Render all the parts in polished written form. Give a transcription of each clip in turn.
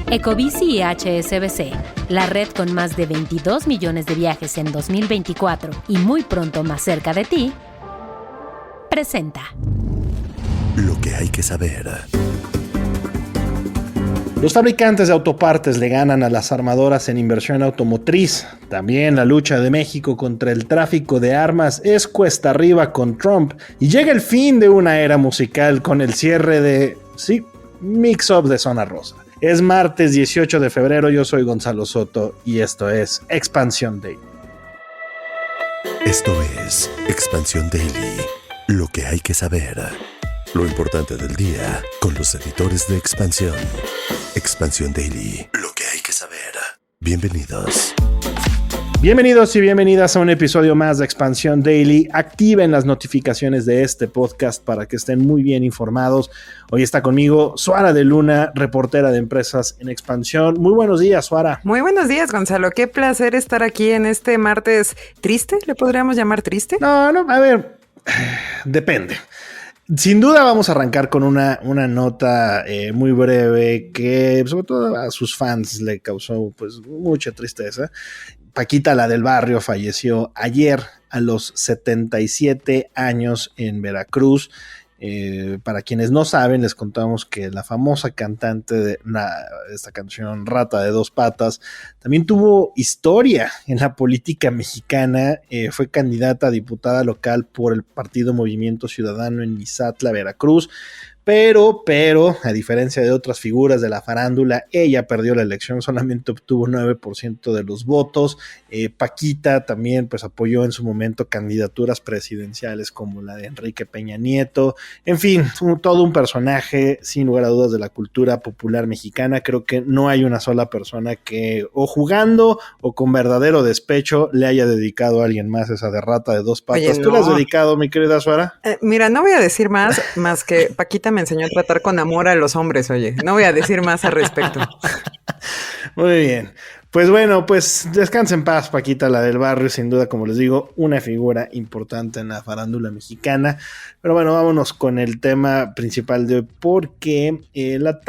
Ecobici y HSBC, la red con más de 22 millones de viajes en 2024 y muy pronto más cerca de ti, presenta Lo que hay que saber. Los fabricantes de autopartes le ganan a las armadoras en inversión automotriz. También la lucha de México contra el tráfico de armas es cuesta arriba con Trump. Y llega el fin de una era musical con el cierre de, Mix Up de Zona Rosa. Es martes 18 de febrero, yo soy Gonzalo Soto y esto es Expansión Daily. Esto es Expansión Daily. Lo que hay que saber. Lo importante del día con los editores de Expansión. Expansión Daily. Lo que hay que saber. Bienvenidos. Bienvenidos y bienvenidas a un episodio más de Expansión Daily. Activen las notificaciones de este podcast para que estén muy bien informados. Hoy está conmigo Suara de Luna, reportera de empresas en Expansión. Muy buenos días, Suara. Muy buenos días, Gonzalo. Qué placer estar aquí en este martes triste. ¿Le podríamos llamar triste? No, a ver, depende. Sin duda vamos a arrancar con una nota muy breve que sobre todo a sus fans le causó pues mucha tristeza. Paquita, la del barrio, falleció ayer a los 77 años en Veracruz. Para quienes no saben, les contamos que la famosa cantante de esta canción, Rata de Dos Patas, también tuvo historia en la política mexicana. Fue candidata a diputada local por el partido Movimiento Ciudadano en Mixatla, Veracruz. Pero, a diferencia de otras figuras de la farándula, ella perdió la elección, solamente obtuvo 9% de los votos. Paquita también pues apoyó en su momento candidaturas presidenciales como la de Enrique Peña Nieto. En fin, todo un personaje sin lugar a dudas de la cultura popular mexicana. Creo que no hay una sola persona que o jugando o con verdadero despecho le haya dedicado a alguien más esa de Rata de Dos Patas. Oye, ¿Tú no. le has dedicado, mi querida Suara? Mira, no voy a decir más que Paquita me enseñó a tratar con amor a los hombres, oye. No voy a decir más al respecto. Muy bien. Pues bueno, pues descansa en paz, Paquita, la del barrio, sin duda, como les digo, una figura importante en la farándula mexicana. Pero bueno, vámonos con el tema principal de hoy, porque la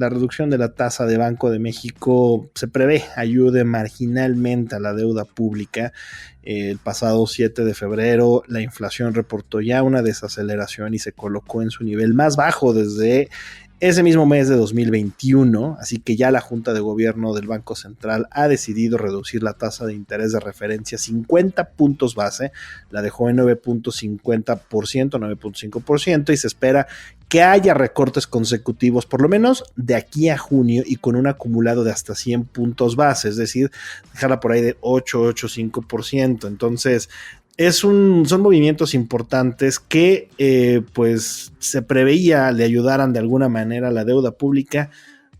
reducción de la tasa de Banco de México se prevé ayude marginalmente a la deuda pública. El pasado 7 de febrero la inflación reportó ya una desaceleración y se colocó en su nivel más bajo desde ese mismo mes de 2021, así que ya la Junta de Gobierno del Banco Central ha decidido reducir la tasa de interés de referencia 50 puntos base, la dejó en 9.50%, 9.5%, y se espera que haya recortes consecutivos, por lo menos de aquí a junio, y con un acumulado de hasta 100 puntos base, es decir, dejarla por ahí de 8.5%. Entonces, son movimientos importantes que pues se preveía le ayudaran de alguna manera a la deuda pública.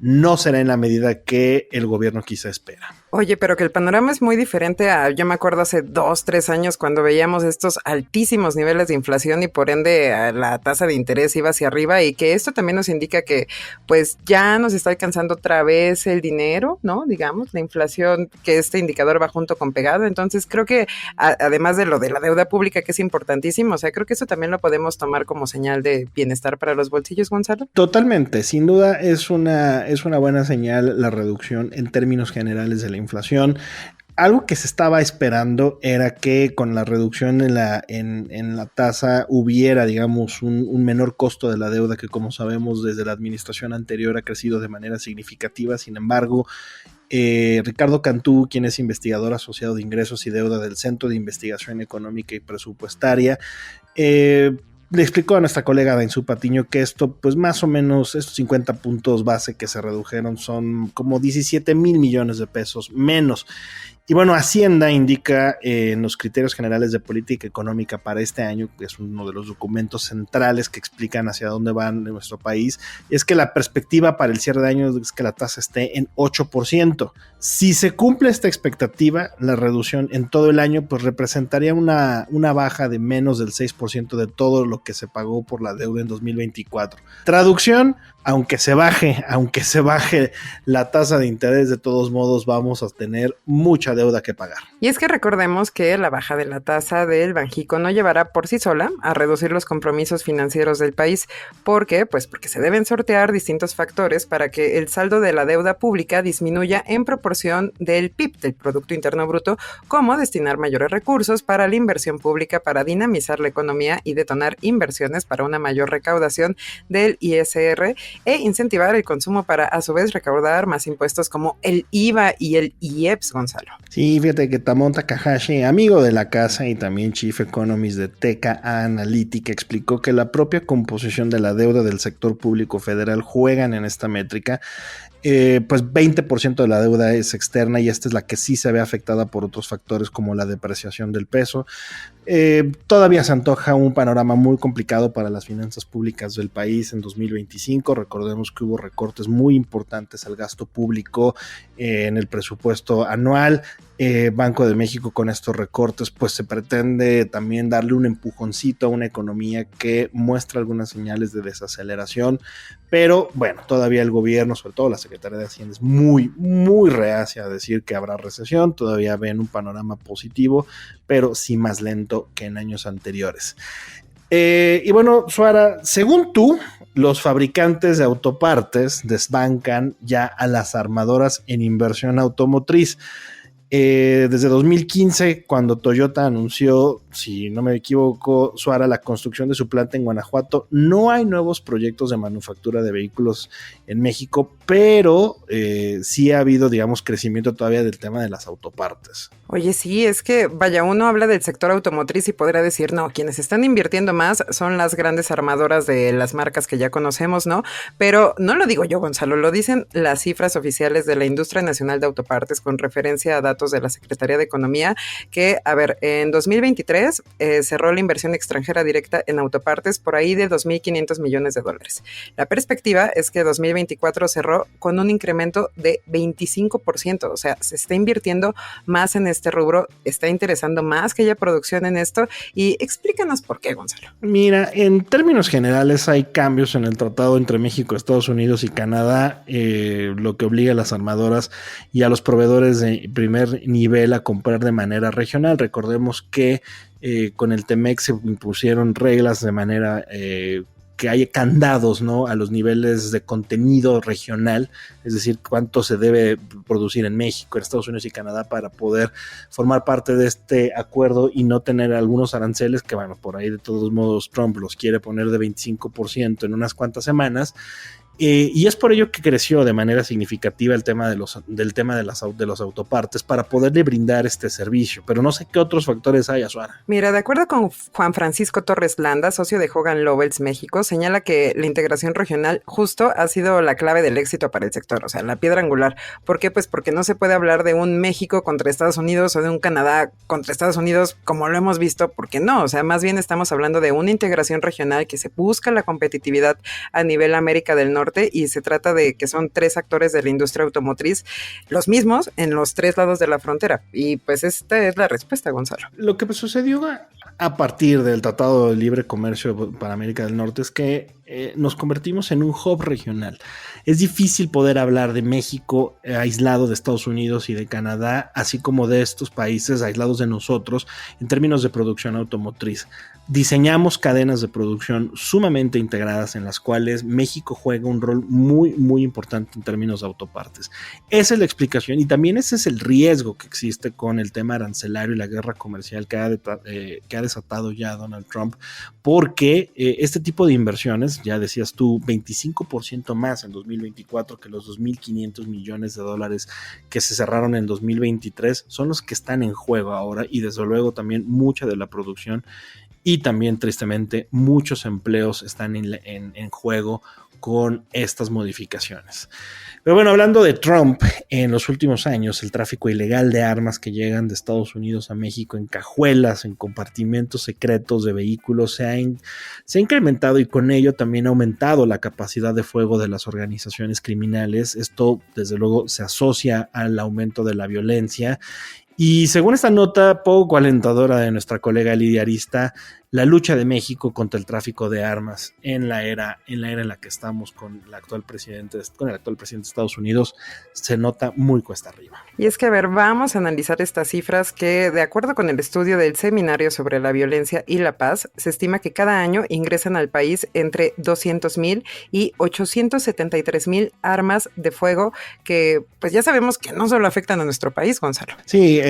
No será en la medida que el gobierno quizá espera. Oye, pero que el panorama es muy diferente a, yo me acuerdo hace 2-3 años cuando veíamos estos altísimos niveles de inflación y por ende la tasa de interés iba hacia arriba, y que esto también nos indica que pues ya nos está alcanzando otra vez el dinero, ¿no? Digamos, la inflación, que este indicador va junto con pegado. Entonces creo que además de lo de la deuda pública, que es importantísimo, o sea, creo que eso también lo podemos tomar como señal de bienestar para los bolsillos, Gonzalo. Totalmente, sin duda es una buena señal la reducción en términos generales de la inflación. Algo que se estaba esperando era que con la reducción en la tasa hubiera, digamos, un menor costo de la deuda, que como sabemos desde la administración anterior ha crecido de manera significativa. Sin embargo, Ricardo Cantú, quien es investigador asociado de ingresos y deuda del Centro de Investigación Económica y Presupuestaria, le explicó a nuestra colega Dainzú Patiño que esto, pues más o menos, estos 50 puntos base que se redujeron son como 17 mil millones de pesos menos. Y bueno, Hacienda indica en los criterios generales de política económica para este año, que es uno de los documentos centrales que explican hacia dónde van en nuestro país, es que la perspectiva para el cierre de año es que la tasa esté en 8%. Si se cumple esta expectativa, la reducción en todo el año pues representaría una baja de menos del 6% de todo lo que se pagó por la deuda en 2024. Traducción: aunque se baje la tasa de interés, de todos modos vamos a tener mucha deuda que pagar. Y es que recordemos que la baja de la tasa del Banjico no llevará por sí sola a reducir los compromisos financieros del país. ¿Por qué? Pues porque se deben sortear distintos factores para que el saldo de la deuda pública disminuya en proporción del PIB, del Producto Interno Bruto, como destinar mayores recursos para la inversión pública para dinamizar la economía y detonar inversiones para una mayor recaudación del ISR e incentivar el consumo para a su vez recaudar más impuestos como el IVA y el IEPS, Gonzalo. Sí, fíjate que Tamon Takahashi, amigo de la casa y también Chief Economist de Teka Analytica, explicó que la propia composición de la deuda del sector público federal juegan en esta métrica. Pues 20% de la deuda es externa y esta es la que sí se ve afectada por otros factores como la depreciación del peso. Todavía se antoja un panorama muy complicado para las finanzas públicas del país en 2025. Recordemos que hubo recortes muy importantes al gasto público en el presupuesto anual. Banco de México con estos recortes pues se pretende también darle un empujoncito a una economía que muestra algunas señales de desaceleración, pero bueno, todavía el gobierno, sobre todo la Secretaría de Hacienda, es muy reacia a decir que habrá recesión. Todavía ven un panorama positivo, pero sí más lento que en años anteriores. Y bueno, Suara, según tú, los fabricantes de autopartes desbancan ya a las armadoras en inversión automotriz. Desde 2015, cuando Toyota anunció, si no me equivoco, Suara, la construcción de su planta en Guanajuato, no hay nuevos proyectos de manufactura de vehículos en México, pero sí ha habido, digamos, crecimiento todavía del tema de las autopartes. Oye, sí, es que, vaya, uno habla del sector automotriz y podrá decir, no, quienes están invirtiendo más son las grandes armadoras de las marcas que ya conocemos, ¿no? Pero no lo digo yo, Gonzalo, lo dicen las cifras oficiales de la Industria Nacional de Autopartes con referencia a datos de la Secretaría de Economía, que, a ver, en 2023 cerró la inversión extranjera directa en autopartes por ahí de 2.500 millones de dólares. La perspectiva es que 2024 cerró con un incremento de 25%, o sea, se está invirtiendo más en este rubro, está interesando más que haya producción en esto, y explícanos por qué, Gonzalo. Mira, en términos generales hay cambios en el tratado entre México, Estados Unidos y Canadá, lo que obliga a las armadoras y a los proveedores de primer nivel a comprar de manera regional. Recordemos que con el TEMEC se impusieron reglas de manera que haya candados, ¿no?, a los niveles de contenido regional, es decir, cuánto se debe producir en México, en Estados Unidos y Canadá para poder formar parte de este acuerdo y no tener algunos aranceles que, bueno, por ahí de todos modos Trump los quiere poner de 25% en unas cuantas semanas. Y es por ello que creció de manera significativa el tema del tema de los autopartes para poderle brindar este servicio, pero no sé qué otros factores hay, Azuara. Mira, de acuerdo con Juan Francisco Torres Landa, socio de Hogan Lovells México, señala que la integración regional justo ha sido la clave del éxito para el sector, o sea, la piedra angular. ¿Por qué? Pues porque no se puede hablar de un México contra Estados Unidos o de un Canadá contra Estados Unidos como lo hemos visto, porque no, o sea, más bien estamos hablando de una integración regional que se busca la competitividad a nivel América del Norte, y se trata de que son 3 actores de la industria automotriz, los mismos en los 3 lados de la frontera, y pues esta es la respuesta, Gonzalo. Lo que sucedió a partir del Tratado de Libre Comercio para América del Norte es que nos convertimos en un hub regional. Es difícil poder hablar de México aislado de Estados Unidos y de Canadá, así como de estos países aislados de nosotros en términos de producción automotriz. Diseñamos cadenas de producción sumamente integradas en las cuales México juega un rol muy importante en términos de autopartes. Esa es la explicación y también ese es el riesgo que existe con el tema arancelario y la guerra comercial que ha desatado ya Donald Trump, porque este tipo de inversiones, ya decías tú, 25% más en 2024 que los 2.500 millones de dólares que se cerraron en 2023, son los que están en juego ahora y desde luego también mucha de la producción. Y también, tristemente, muchos empleos están en juego con estas modificaciones. Pero bueno, hablando de Trump, en los últimos años el tráfico ilegal de armas que llegan de Estados Unidos a México en cajuelas, en compartimentos secretos de vehículos se ha incrementado y con ello también ha aumentado la capacidad de fuego de las organizaciones criminales. Esto desde luego se asocia al aumento de la violencia. Y según esta nota poco alentadora de nuestra colega Lidia Arista, la lucha de México contra el tráfico de armas en la era en la que estamos con el actual presidente de Estados Unidos se nota muy cuesta arriba. Y es que, a ver, vamos a analizar estas cifras que, de acuerdo con el estudio del Seminario sobre la Violencia y la Paz, se estima que cada año ingresan al país entre 200,000 y 873,000 armas de fuego que, pues ya sabemos que no solo afectan a nuestro país, Gonzalo. Sí,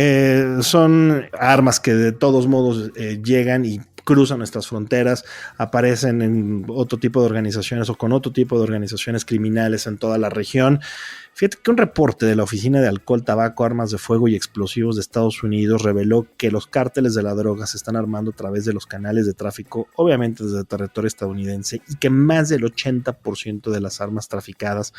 son armas que de todos modos llegan y cruzan nuestras fronteras, aparecen en otro tipo de organizaciones o con otro tipo de organizaciones criminales en toda la región. Fíjate que un reporte de la Oficina de Alcohol, Tabaco, Armas de Fuego y Explosivos de Estados Unidos reveló que los cárteles de la droga se están armando a través de los canales de tráfico, obviamente desde el territorio estadounidense, y que más del 80% de las armas traficadas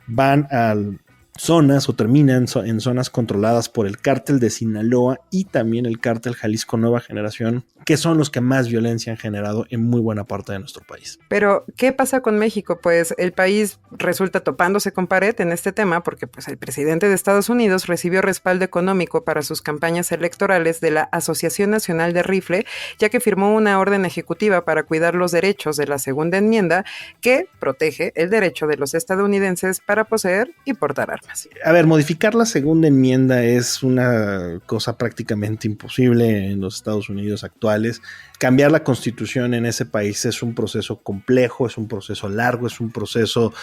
van al zonas o terminan en zonas controladas por el cártel de Sinaloa y también el cártel Jalisco Nueva Generación, que son los que más violencia han generado en muy buena parte de nuestro país. Pero, ¿qué pasa con México? Pues el país resulta topándose con pared en este tema porque pues, el presidente de Estados Unidos recibió respaldo económico para sus campañas electorales de la Asociación Nacional de Rifle, ya que firmó una orden ejecutiva para cuidar los derechos de la segunda enmienda que protege el derecho de los estadounidenses para poseer y portar armas. A ver, modificar la segunda enmienda es una cosa prácticamente imposible en los Estados Unidos actuales. Cambiar la constitución en ese país es un proceso complejo, es un proceso largo, es un proceso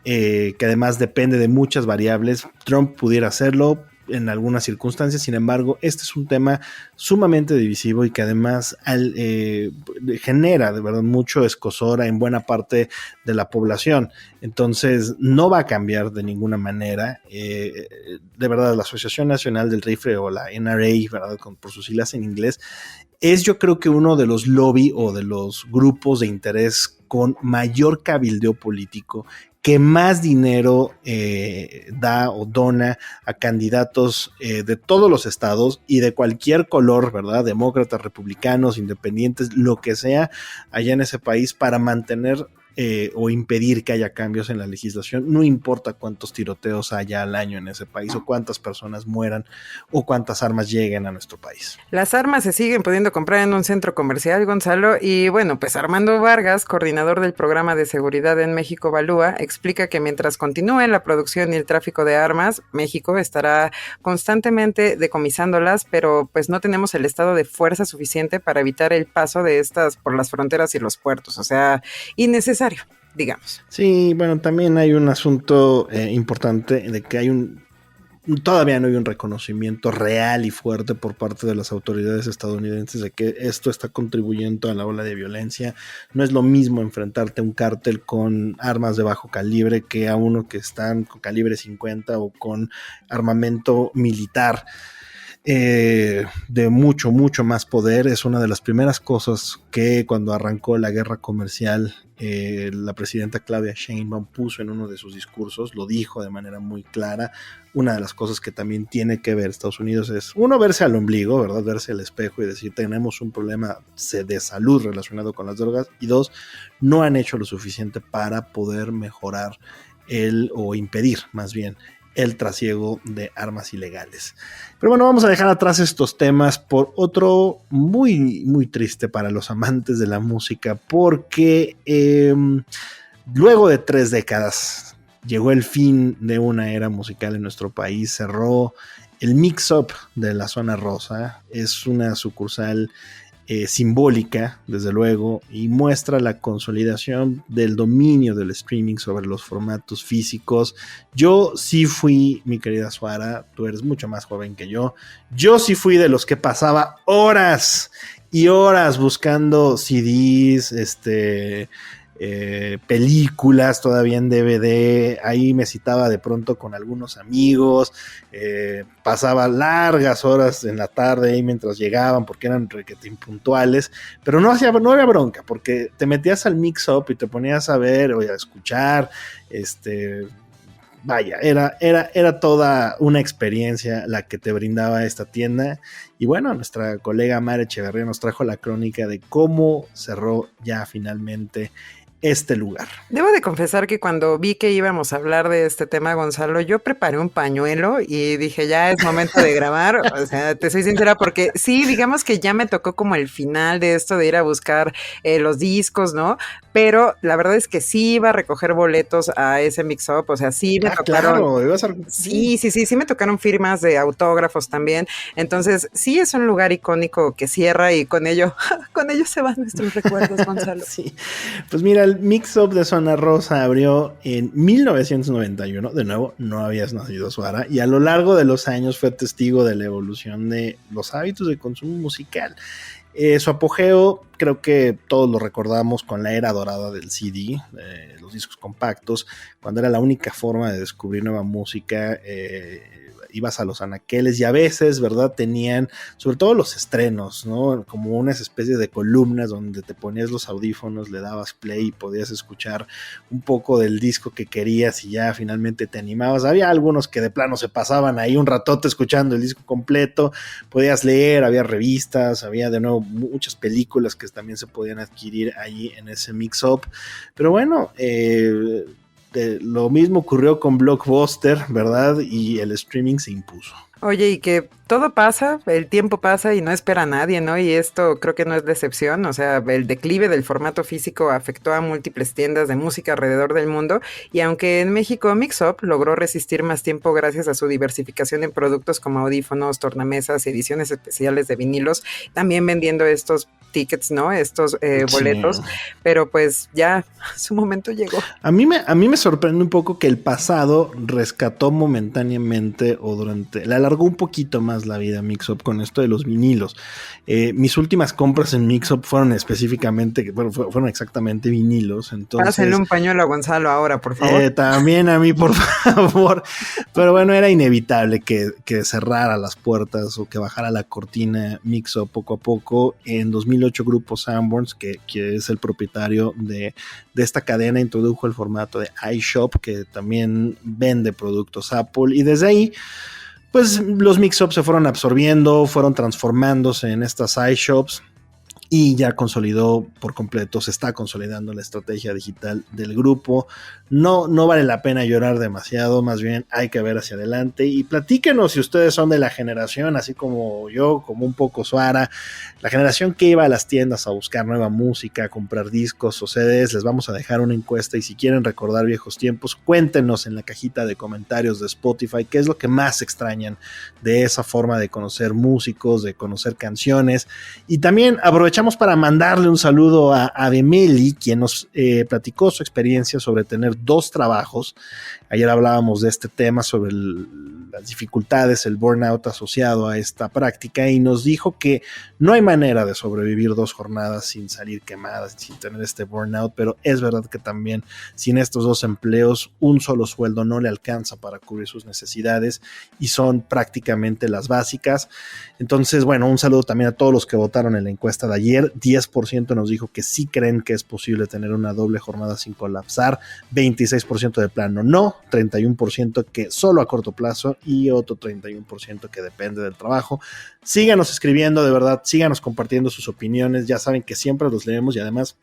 que además depende de muchas variables. Trump pudiera hacerlo en algunas circunstancias, sin embargo, este es un tema sumamente divisivo y que además genera de verdad mucho escozor en buena parte de la población. Entonces, no va a cambiar de ninguna manera. De verdad, la Asociación Nacional del Rifle o la NRA, ¿verdad? Por sus siglas en inglés, es yo creo que uno de los lobby o de los grupos de interés con mayor cabildeo político, que más dinero da o dona a candidatos de todos los estados y de cualquier color, ¿verdad? Demócratas, republicanos, independientes, lo que sea allá en ese país para mantener o impedir que haya cambios en la legislación, no importa cuántos tiroteos haya al año en ese país o cuántas personas mueran o cuántas armas lleguen a nuestro país. Las armas se siguen pudiendo comprar en un centro comercial, Gonzalo, y bueno, pues Armando Vargas, coordinador del programa de seguridad en México Balúa, explica que mientras continúe la producción y el tráfico de armas, México estará constantemente decomisándolas, pero pues no tenemos el estado de fuerza suficiente para evitar el paso de estas por las fronteras y los puertos, o sea, innecesario, digamos. Sí, bueno, también hay un asunto importante de que todavía no hay un reconocimiento real y fuerte por parte de las autoridades estadounidenses de que esto está contribuyendo a la ola de violencia. No es lo mismo enfrentarte a un cártel con armas de bajo calibre que a uno que están con calibre 50 o con armamento militar de mucho, mucho más poder. Es una de las primeras cosas que cuando arrancó la guerra comercial la presidenta Claudia Sheinbaum puso en uno de sus discursos, lo dijo de manera muy clara. Una de las cosas que también tiene que ver Estados Unidos es, uno, verse al ombligo, ¿verdad? Verse al espejo y decir, tenemos un problema de salud relacionado con las drogas, y dos, no han hecho lo suficiente para poder mejorar o impedir más bien el trasiego de armas ilegales. Pero bueno, vamos a dejar atrás estos temas por otro muy, muy triste para los amantes de la música, porque luego de 3 décadas llegó el fin de una era musical en nuestro país. Cerró el Mix-Up de la Zona Rosa. Es una sucursal simbólica, desde luego, y muestra la consolidación del dominio del streaming sobre los formatos físicos. Yo sí fui, mi querida Suara, tú eres mucho más joven que yo sí fui de los que pasaba horas y horas buscando CDs, películas todavía en DVD. Ahí me citaba de pronto con algunos amigos, pasaba largas horas en la tarde ahí mientras llegaban porque eran requete impuntuales, pero no había bronca porque te metías al Mix-Up y te ponías a ver o a escuchar. Vaya, era toda una experiencia la que te brindaba esta tienda. Y bueno, nuestra colega Mara Echeverría nos trajo la crónica de cómo cerró ya finalmente este lugar. Debo de confesar que cuando vi que íbamos a hablar de este tema, Gonzalo, yo preparé un pañuelo y dije, ya es momento de grabar. O sea, te soy sincera porque sí, digamos que ya me tocó como el final de esto de ir a buscar los discos, ¿no? Pero la verdad es que sí iba a recoger boletos a ese mix-up, o sea, sí me tocaron... Claro, ibas a... Sí me tocaron firmas de autógrafos también. Entonces, sí es un lugar icónico que cierra y con ello se van nuestros recuerdos, Gonzalo. Sí, pues mira, el Mix-Up de Zona Rosa abrió en 1991, de nuevo, no habías nacido, Suara, y a lo largo de los años fue testigo de la evolución de los hábitos de consumo musical. Su apogeo, creo que todos lo recordamos con la era dorada del CD, los discos compactos, cuando era la única forma de descubrir nueva música. Ibas a los anaqueles y a veces, ¿verdad? Tenían, sobre todo los estrenos, ¿no? Como unas especies de columnas donde te ponías los audífonos, le dabas play y podías escuchar un poco del disco que querías y ya finalmente te animabas. Había algunos que de plano se pasaban ahí un ratote escuchando el disco completo, podías leer, había revistas, había de nuevo muchas películas que también se podían adquirir ahí en ese mix-up. Pero bueno, lo mismo ocurrió con Blockbuster, ¿verdad? Y el streaming se impuso. Oye, y que todo pasa, el tiempo pasa y no espera a nadie, ¿no? Y esto creo que no es decepción, o sea, el declive del formato físico afectó a múltiples tiendas de música alrededor del mundo y aunque en México Mix-Up logró resistir más tiempo gracias a su diversificación en productos como audífonos, tornamesas y ediciones especiales de vinilos, también vendiendo estos tickets, ¿no? Estos boletos, pero pues ya su momento llegó. A mí me sorprende un poco que el pasado rescató momentáneamente o le alargó un poquito más la vida a Mix-Up con esto de los vinilos. Mis últimas compras en Mix-Up fueron específicamente, bueno, fueron exactamente vinilos. Entonces, pásenle un pañuelo a Gonzalo ahora, por favor. También a mí, por favor. Pero bueno, era inevitable que cerrara las puertas o que bajara la cortina Mix-Up poco a poco. En 2008 Grupo Sanborns, que es el propietario de esta cadena, introdujo el formato de iShop, que también vende productos Apple, y desde ahí pues los mix-ups se fueron absorbiendo, fueron transformándose en estas iShops y ya consolidó por completo, se está consolidando la estrategia digital del grupo. No vale la pena llorar demasiado, más bien hay que ver hacia adelante y platíquenos si ustedes son de la generación, así como yo, como un poco Suara, la generación que iba a las tiendas a buscar nueva música, a comprar discos o CDs. Les vamos a dejar una encuesta y si quieren recordar viejos tiempos, cuéntenos en la cajita de comentarios de Spotify qué es lo que más extrañan de esa forma de conocer músicos, de conocer canciones. Y también aprovechamos para mandarle un saludo a Ademeli, quien nos platicó su experiencia sobre tener 2 trabajos. Ayer hablábamos de este tema sobre las dificultades, el burnout asociado a esta práctica y nos dijo que no hay manera de sobrevivir 2 jornadas sin salir quemadas, sin tener este burnout, pero es verdad que también sin estos 2 empleos un solo sueldo no le alcanza para cubrir sus necesidades y son prácticamente las básicas. Entonces, bueno, un saludo también a todos los que votaron en la encuesta de ayer. 10% nos dijo que sí creen que es posible tener una doble jornada sin colapsar, 26% de plano no, 31% que solo a corto plazo y otro 31% que depende del trabajo. Síganos escribiendo, de verdad, síganos compartiendo sus opiniones, ya saben que siempre los leemos y además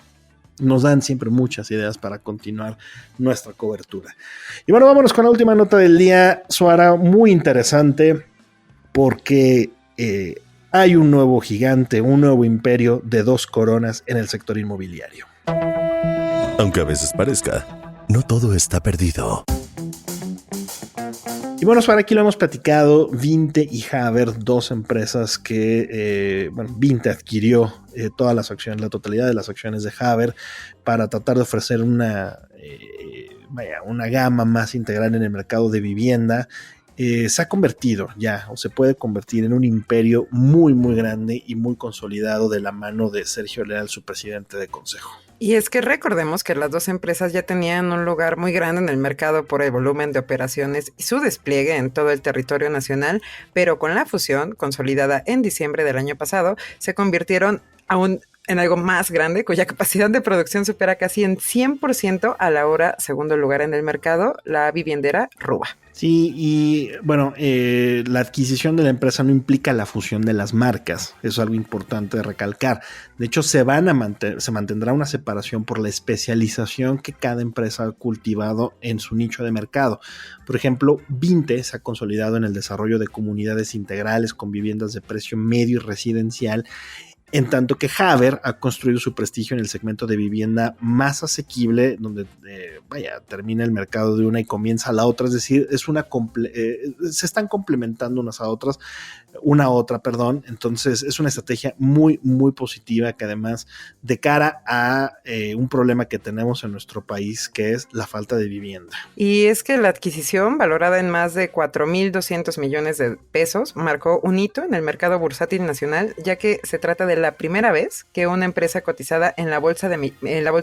nos dan siempre muchas ideas para continuar nuestra cobertura. Y bueno, vámonos con la última nota del día, Suara, muy interesante porque hay un nuevo gigante, un nuevo imperio de 2 coronas en el sector inmobiliario. Aunque a veces parezca, no todo está perdido. Y bueno, Suara, aquí lo hemos platicado, Vinte y Haber, 2 empresas que, Vinte adquirió todas las acciones, la totalidad de las acciones de Haber para tratar de ofrecer una gama más integral en el mercado de vivienda. Se ha convertido ya, o se puede convertir en un imperio muy, muy grande y muy consolidado de la mano de Sergio Leal, su presidente de consejo. Y es que recordemos que las 2 empresas ya tenían un lugar muy grande en el mercado por el volumen de operaciones y su despliegue en todo el territorio nacional, pero con la fusión consolidada en diciembre del año pasado, se convirtieron en algo más grande, cuya capacidad de producción supera casi en 100% a la hora, segundo lugar en el mercado, la viviendera Ruba. Sí, y bueno, la adquisición de la empresa no implica la fusión de las marcas, eso es algo importante de recalcar. De hecho, se mantendrá una separación por la especialización que cada empresa ha cultivado en su nicho de mercado. Por ejemplo, Vinte se ha consolidado en el desarrollo de comunidades integrales con viviendas de precio medio y residencial, en tanto que Haber ha construido su prestigio en el segmento de vivienda más asequible, donde termina el mercado de una y comienza la otra, es decir, se están complementando una a otra, entonces es una estrategia muy, muy positiva que además de cara a un problema que tenemos en nuestro país, que es la falta de vivienda. Y es que la adquisición, valorada en más de 4,200 millones de pesos, marcó un hito en el mercado bursátil nacional, ya que se trata de la primera vez que una empresa cotizada en la Bolsa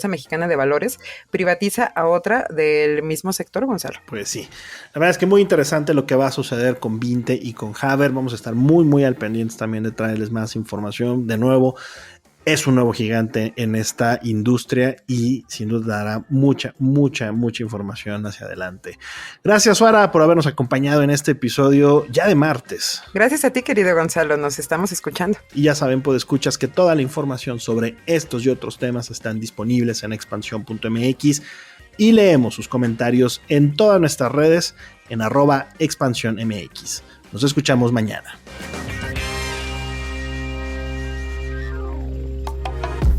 Mexicana de Valores privatiza a otra del mismo sector, Gonzalo. Pues sí, la verdad es que muy interesante lo que va a suceder con Vinte y con Haber. Vamos a estar muy, muy al pendiente también de traerles más información. De nuevo, es un nuevo gigante en esta industria y sin duda dará mucha, mucha, mucha información hacia adelante. Gracias, Suara, por habernos acompañado en este episodio ya de martes. Gracias a ti, querido Gonzalo, nos estamos escuchando. Y ya saben, podescuchas, que toda la información sobre estos y otros temas están disponibles en expansión.mx y leemos sus comentarios en todas nuestras redes en @expansiónmx. Nos escuchamos mañana.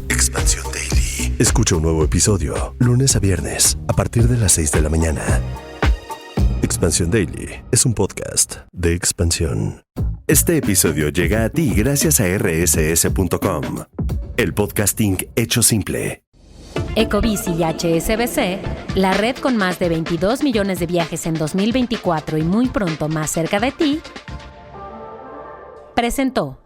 Expansión Daily. Escucha un nuevo episodio lunes a viernes a partir de las 6 de la mañana. Expansión Daily es un podcast de Expansión. Este episodio llega a ti gracias a rss.com, el podcasting hecho simple. Ecobici y HSBC, la red con más de 22 millones de viajes en 2024 y muy pronto más cerca de ti, presentó